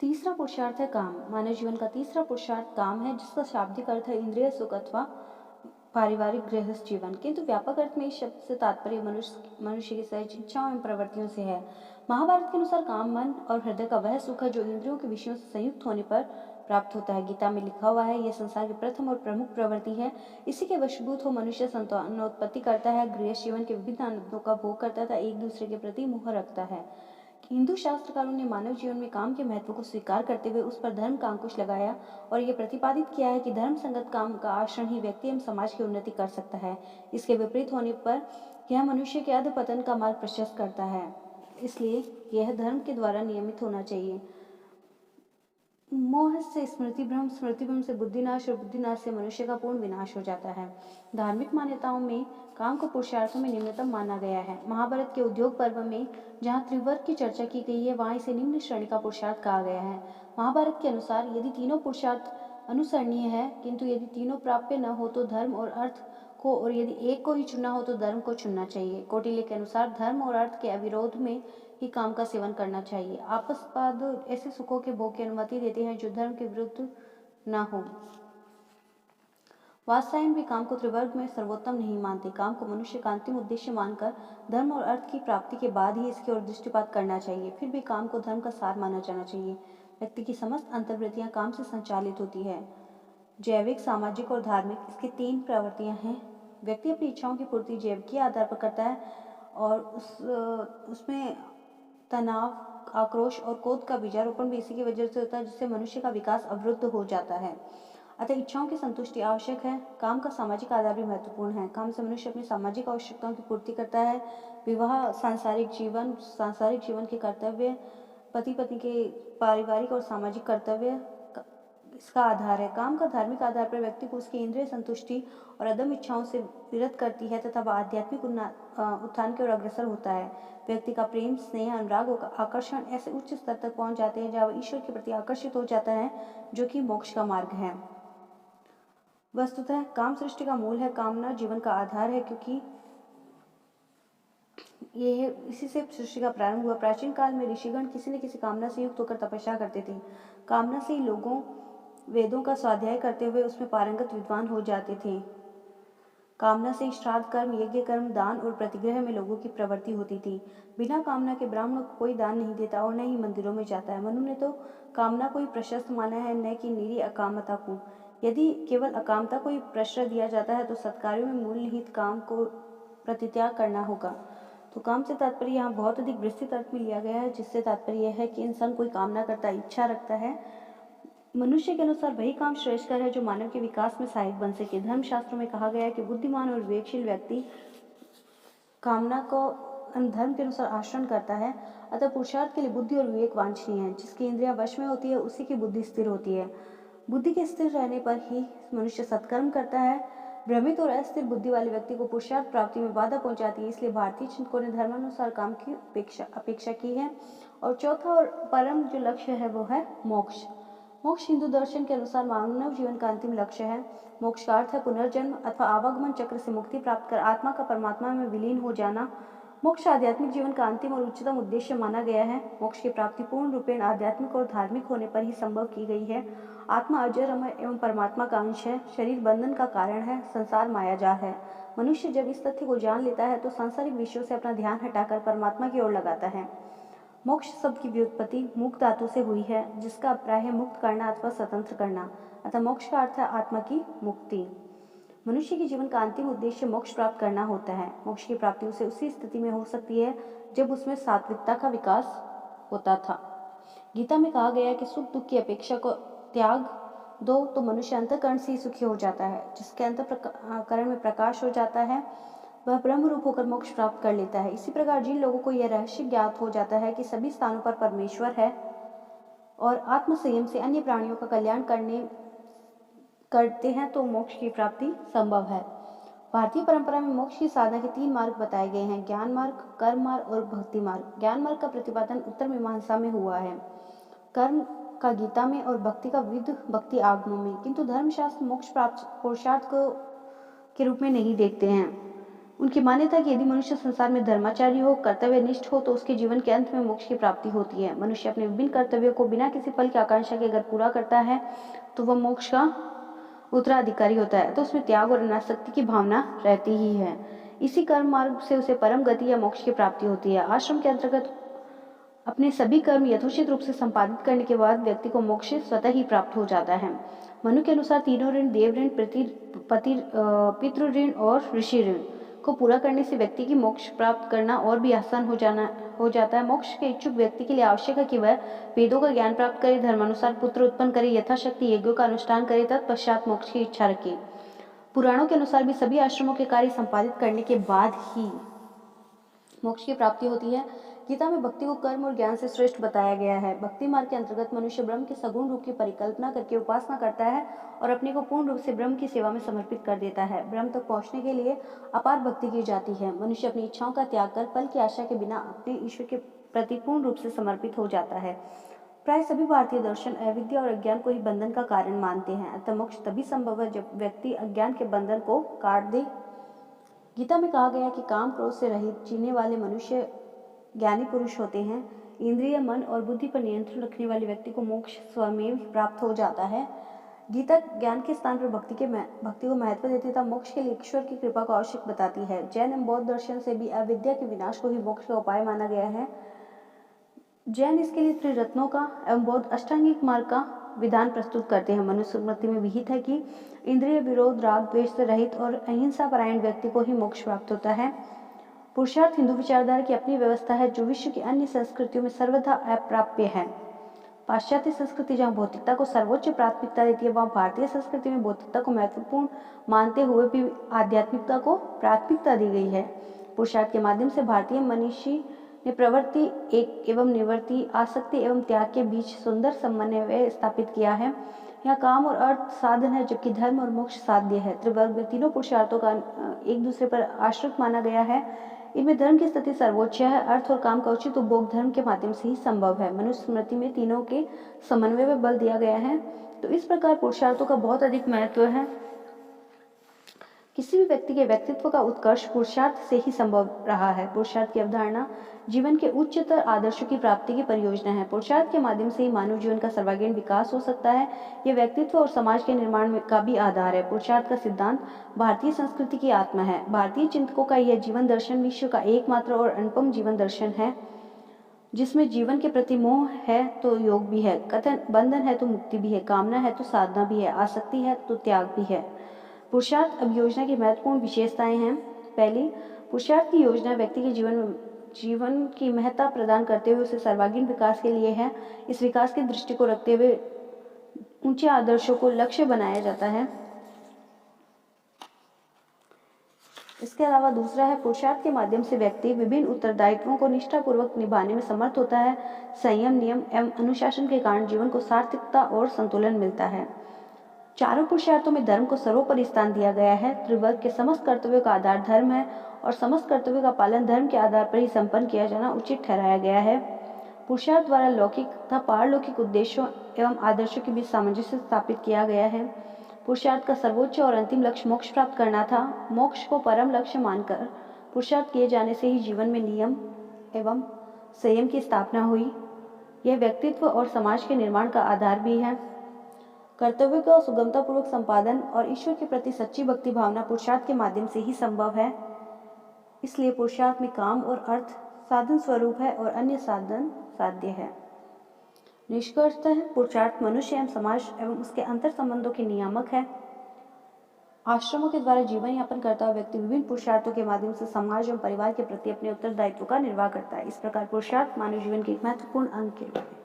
तीसरा पुरुषार्थ है काम। मानव जीवन का तीसरा पुरुषार्थ काम है, जिसका शाब्दिक अर्थ है इंद्रिय सुख अथवा पारिवारिक गृहस्थ जीवन, किंतु व्यापक अर्थ में इस शब्द से तात्पर्य मनुष्य की सहज इच्छाओं एवं प्रवृत्तियों से है। महाभारत के अनुसार काम मन और हृदय का वह सुख है जो इंद्रियों के विषयों से संयुक्त होने पर प्राप्त होता है। गीता में लिखा हुआ है, यह संसार की प्रथम और प्रमुख प्रवृत्ति है। इसी के वशभूत हो मनुष्य संतानोत्पत्ति करता है, गृहस्थ जीवन के विभिन्न आनंदों का भोग करता था, एक दूसरे के प्रति मोह रखता है। हिंदू शास्त्रकारों ने मानव जीवन में काम के महत्व को स्वीकार करते हुए उस पर धर्म का अंकुश लगाया और यह प्रतिपादित किया है कि धर्म संगत काम का आचरण ही व्यक्ति एवं समाज की उन्नति कर सकता है। इसके विपरीत होने पर यह मनुष्य के अधपतन का मार्ग प्रशस्त करता है। इसलिए यह धर्म के द्वारा नियमित होना चाहिए। मोह से स्मृति भ्रम से बुद्धिनाश और बुद्धिनाश से मनुष्य का पूर्ण विनाश हो जाता है। धार्मिक मान्यताओं में काम को पुरुषार्थों में निम्नतम माना गया है। महाभारत के उद्योग पर्व में जहाँ त्रिवर्ग की चर्चा की गई है, वहाँ इसे निम्न श्रेणी का पुरुषार्थ कहा गया है। महाभारत के अनुसार यदि तीनों पुरुषार्थ अनुसरणीय है, किंतु यदि तीनों प्राप्य न हो तो धर्म और अर्थ को, और यदि एक को ही चुनना हो तो धर्म को चुनना चाहिए। कौटिल्य के अनुसार धर्म और अर्थ के अविरोध में ही काम का सेवन करना चाहिए। आपसवाद ऐसे सुखों के भोग की अनुमति देते हैं जो धर्म के विरुद्ध न हो। वात्सायन भी काम को त्रिवर्ग में सर्वोत्तम नहीं मानते। काम को मनुष्य का अंतिम उद्देश्य मानकर धर्म और अर्थ की प्राप्ति के बाद ही इसकी ओर दृष्टिपात करना चाहिए। फिर भी काम को धर्म का सार माना जाना चाहिए। व्यक्ति की समस्त अंतर्वृत्तियां काम से संचालित होती है। जैविक, सामाजिक और धार्मिक, इसके 3 प्रवृत्तियां हैं। व्यक्ति अपनी इच्छाओं की पूर्ति जैविक आधार पर करता है और उसमें तनाव, आक्रोश और क्रोध का बीजारोपण भी इसी की वजह से होता है, जिससे मनुष्य का विकास अवरुद्ध हो जाता है। अतः इच्छाओं की संतुष्टि आवश्यक है। काम का सामाजिक आधार भी महत्वपूर्ण है। काम से मनुष्य अपनी सामाजिक आवश्यकताओं की पूर्ति करता है। विवाह सांसारिक जीवन के कर्तव्य, पति पत्नी के पारिवारिक और सामाजिक कर्तव्य इसका आधार है। काम का धार्मिक आधार पर व्यक्ति को उसकी इंद्रिय संतुष्टि और अदम्य इच्छाओं से विरत करती है तथा वह आध्यात्मिक उत्थान की ओर अग्रसर होता है। व्यक्ति का प्रेम, स्नेह, अनुराग और आकर्षण ऐसे उच्च स्तर तक पहुंच जाते हैं जहाँ वह ईश्वर के प्रति आकर्षित हो जाता है, जो कि मोक्ष का मार्ग है। वस्तुतः काम सृष्टि का मूल है। कामना जीवन का आधार है, क्योंकि यह इसी से सृष्टि का प्रारंभ हुआ। प्राचीन काल में ऋषिगण किसी न किसी कामना से युक्त होकर तपस्या करते थे। कामना से ही लोगों वेदों का स्वाध्याय करते हुए उसमें पारंगत विद्वान हो जाते थे। कामना से श्राद्ध कर्म, यज्ञ कर्म, दान और प्रतिग्रह में लोगों की प्रवृत्ति होती थी। बिना कामना के ब्राह्मणों को कोई दान नहीं देता और न ही मंदिरों में जाता है। मनु ने तो कामना को ही प्रशस्त माना है, न कि निरी अकामता को। यदि केवल अकामता को ही प्रश्रय दिया जाता है तो सत्कार्यों में मूल निहित काम को प्रतित्याग करना होगा। तो काम से तात्पर्य यहाँ बहुत अधिक विस्तृत अर्थ में लिया गया है, जिससे तात्पर्य यह है कि इंसान कोई कामना करता, इच्छा रखता है। मनुष्य के अनुसार वही काम श्रेष्ठकर है जो मानव के विकास में सहायक बन सके। धर्मशास्त्रों में कहा गया है कि बुद्धिमान और विवेकशील व्यक्ति कामना को धर्म के अनुसार आचरण करता है। अतः पुरुषार्थ के लिए बुद्धि और विवेक वांछनीय है। जिसकी इंद्रियां वश में होती है उसी की बुद्धि स्थिर होती है। बुद्धि के स्थिर रहने पर ही मनुष्य सत्कर्म करता है। भ्रमित और अस्थिर बुद्धि वाले व्यक्ति को पुरुषार्थ प्राप्ति में बाधा पहुंचाती है। इसलिए भारतीय चिंतकों ने धर्मानुसार काम की अपेक्षा की है। और चौथा और परम जो लक्ष्य है वो है मोक्ष। मोक्ष हिंदू दर्शन के अनुसार मानव जीवन का अंतिम लक्ष्य है। मोक्ष का अर्थ है पुनर्जन्म अथवा आवागमन चक्र से मुक्ति प्राप्त कर आत्मा का परमात्मा में विलीन हो जाना। मोक्ष आध्यात्मिक जीवन का अंतिम और उच्चतम उद्देश्य माना गया है। मोक्ष की प्राप्ति पूर्ण रूपेण आध्यात्मिक और धार्मिक होने पर ही संभव की गई है। आत्मा अजर अमर एवं परमात्मा का अंश है। शरीर बंधन का कारण है, संसार मायाजाल है। मनुष्य जब इस तथ्य को जान लेता है तो सांसारिक विषयों से अपना ध्यान हटाकर परमात्मा की ओर लगाता है। मोक्ष शब्द की व्युत्पत्ति मुक्त धातु से हुई है, जिसका अभिप्राय है मुक्त करना अथवा स्वतंत्र करना। अतः मोक्ष का अर्थ है आत्मा की मुक्ति। मनुष्य के जीवन का अंतिम उद्देश्य मोक्ष प्राप्त करना होता है। मोक्ष की प्राप्ति उसे उसी स्थिति में हो सकती है जब उसमें सात्विकता का विकास होता था। गीता में कहा गया है कि सुख दुख की अपेक्षा को त्याग दो तो मनुष्य अंतःकरण से ही सुखी हो जाता है। जिसके अंतःकरण में प्रकाश हो जाता है वह ब्रह्म रूप होकर मोक्ष प्राप्त कर लेता है। इसी प्रकार जिन लोगों को यह रहस्य ज्ञात हो जाता है कि सभी स्थानों पर परमेश्वर है और आत्म संयम से अन्य प्राणियों का कल्याण करते हैं तो मोक्ष की प्राप्ति संभव है। भारतीय परंपरा में मोक्ष की साधना के 3 मार्ग बताए गए हैं, ज्ञान मार्ग, कर्म मार्ग और भक्ति मार्ग। ज्ञान मार्ग का प्रतिपादन उत्तर मीमांसा में हुआ है, कर्म का गीता में और भक्ति का विद भक्ति आगमों में, किंतु धर्मशास्त्र मोक्ष प्राप्त पुरुषार्थ को के रूप में नहीं देखते हैं। उनकी मान्यता है कि यदि मनुष्य संसार में धर्माचारी हो, कर्तव्यनिष्ठ हो, तो उसके जीवन के अंत में मोक्ष की प्राप्ति होती है। मनुष्य अपने विभिन्न कर्तव्यों को बिना किसी फल की आकांक्षा के अगर पूरा करता है तो वह मोक्ष का उत्तराधिकारी होता है। तो उसमें त्याग और अनासक्ति की भावना रहती ही है। इसी कर्म मार्ग से उसे परम गति या मोक्ष की प्राप्ति होती है। आश्रम के अंतर्गत अपने सभी कर्म यथोचित रूप से संपादित करने के बाद व्यक्ति को मोक्ष स्वतः ही प्राप्त हो जाता है। मनु के अनुसार तीनों ऋण, देव ऋण, पितृ ऋण और ऋषि ऋण को पूरा करने से व्यक्ति की मोक्ष प्राप्त करना और भी आसान हो जाता है। मोक्ष के इच्छुक व्यक्ति के लिए आवश्यक है कि वह वेदों का ज्ञान प्राप्त करे, धर्मानुसार पुत्र उत्पन्न करे, यथाशक्ति यज्ञों का अनुष्ठान करे, तत्पश्चात मोक्ष की इच्छा रखे। पुराणों के अनुसार भी सभी आश्रमों के कार्य संपादित करने के बाद ही मोक्ष की प्राप्ति होती है। गीता में भक्ति को कर्म और ज्ञान से श्रेष्ठ बताया गया है। भक्ति मार्ग के अंतर्गत मनुष्य ब्रह्म के सगुण रूप की परिकल्पना करके उपासना करता है और अपने को पूर्ण रूप से ब्रह्म की सेवा में समर्पित कर देता है। ब्रह्म तक पहुंचने के लिए अपार भक्ति की जाती है। मनुष्य अपनी इच्छाओं का त्याग कर फल की आशा के बिना अपने ईश्वर के प्रति पूर्ण रूप से समर्पित हो जाता है। प्राय सभी भारतीय दर्शन अविद्या और अज्ञान को ही बंधन का कारण मानते हैं। अतः मोक्ष तभी संभव है जब व्यक्ति अज्ञान के बंधन को काट दे। गीता में कहा गया कि काम क्रोध से रहित जीने वाले मनुष्य ज्ञानी पुरुष होते हैं। इंद्रिय, मन और बुद्धि पर नियंत्रण रखने वाले व्यक्ति को मोक्ष स्वयं प्राप्त हो जाता है। गीता ज्ञान के स्थान पर भक्ति को महत्व देती तथा मोक्ष के लिए ईश्वर की कृपा को आवश्यक बताती है। जैन एवं बौद्ध दर्शन से भी अविद्या के विनाश को ही मोक्ष का उपाय माना गया है। जैन इसके लिए त्रिरत्नों का एवं बौद्ध अष्टांगिक मार्ग का विधान प्रस्तुत करते हैं। मनुस्मृति में विहित है कि इंद्रिय विरोध, राग द्वेष से रहित और अहिंसा परायण व्यक्ति को ही मोक्ष प्राप्त होता है। पुरुषार्थ हिंदू विचारधारा की अपनी व्यवस्था है जो विश्व की अन्य संस्कृतियों में सर्वथा अप्राप्य है। पाश्चात्य संस्कृति जहाँ भौतिकता को सर्वोच्च प्राथमिकता देती है, वहाँ भारतीय संस्कृति में भौतिकता को महत्वपूर्ण मानते हुए भी आध्यात्मिकता को प्राथमिकता दी गई है। पुरुषार्थ के माध्यम से भारतीय मनीषी ने प्रवृत्ति एक एवं निवृत्ति, आसक्ति एवं त्याग के बीच सुंदर समन्वय स्थापित किया है। यहाँ काम और अर्थ साधन है जबकि धर्म और मोक्ष साध्य है। त्रिवर्ग में तीनों पुरुषार्थों का एक दूसरे पर आश्रित माना गया है। इनमें धर्म की स्थिति सर्वोच्च है। अर्थ और काम का उचित उपभोग धर्म के माध्यम से ही संभव है। मनुस्मृति में तीनों के समन्वय में बल दिया गया है। तो इस प्रकार पुरुषार्थों का बहुत अधिक महत्व है। किसी भी व्यक्ति के व्यक्तित्व का उत्कर्ष पुरुषार्थ से ही संभव रहा है। पुरुषार्थ की अवधारणा जीवन के उच्चतर आदर्शों की प्राप्ति की परियोजना है। पुरुषार्थ के माध्यम से ही मानव जीवन का सर्वांगीण विकास हो सकता है। यह व्यक्तित्व और समाज के निर्माण का भी आधार है। पुरुषार्थ का सिद्धांत भारतीय संस्कृति की आत्मा है। भारतीय चिंतकों का यह जीवन दर्शन विश्व का एकमात्र और अनुपम जीवन दर्शन है जिसमें जीवन के प्रति मोह है तो योग भी है, कथन बंधन है तो मुक्ति भी है, कामना है तो साधना भी है, आसक्ति है तो त्याग भी है। पुरुषार्थ अभियोजना की महत्वपूर्ण विशेषताएं हैं। पहली, पुरुषार्थ की योजना व्यक्ति के जीवन की महत्ता प्रदान करते हुए उसे सर्वांगीण विकास के लिए है। इस विकास की दृष्टि को रखते हुए ऊंचे आदर्शों को लक्ष्य बनाया जाता है। इसके अलावा दूसरा है, पुरुषार्थ के माध्यम से व्यक्ति विभिन्न उत्तरदायित्वों को निष्ठापूर्वक निभाने में समर्थ होता है। संयम, नियम एवं अनुशासन के कारण जीवन को सार्थकता और संतुलन मिलता है। चारों पुरुषार्थों में धर्म को सर्वोपरि स्थान दिया गया है। त्रिवर्ग के समस्त कर्तव्यों का आधार धर्म है और समस्त कर्तव्यों का पालन धर्म के आधार पर ही संपन्न किया जाना उचित ठहराया गया है। पुरुषार्थ द्वारा लौकिक तथा पारलौकिक उद्देश्यों एवं आदर्शों के बीच सामंजस्य स्थापित किया गया है। पुरुषार्थ का सर्वोच्च और अंतिम लक्ष्य मोक्ष प्राप्त करना था। मोक्ष को परम लक्ष्य मानकर पुरुषार्थ किए जाने से ही जीवन में नियम एवं संयम की स्थापना हुई। यह व्यक्तित्व और समाज के निर्माण का आधार भी है। कर्तव्यों का सुगमतापूर्वक संपादन और ईश्वर के प्रति सच्ची भक्ति भावना पुरुषार्थ के माध्यम से ही संभव है। इसलिए पुरुषार्थ में काम और अर्थ साधन स्वरूप है और अन्य साधन साध्य है। निष्कर्षतः पुरुषार्थ मनुष्य एवं समाज एवं उसके अंतर संबंधों के नियामक है। आश्रमों के द्वारा जीवन यापन करता हुआ व्यक्ति विभिन्न पुरुषार्थों के माध्यम से समाज एवं परिवार के प्रति अपने उत्तरदायित्व का निर्वाह करता है। इस प्रकार पुरुषार्थ मानव जीवन के एक महत्वपूर्ण अंग के रूप में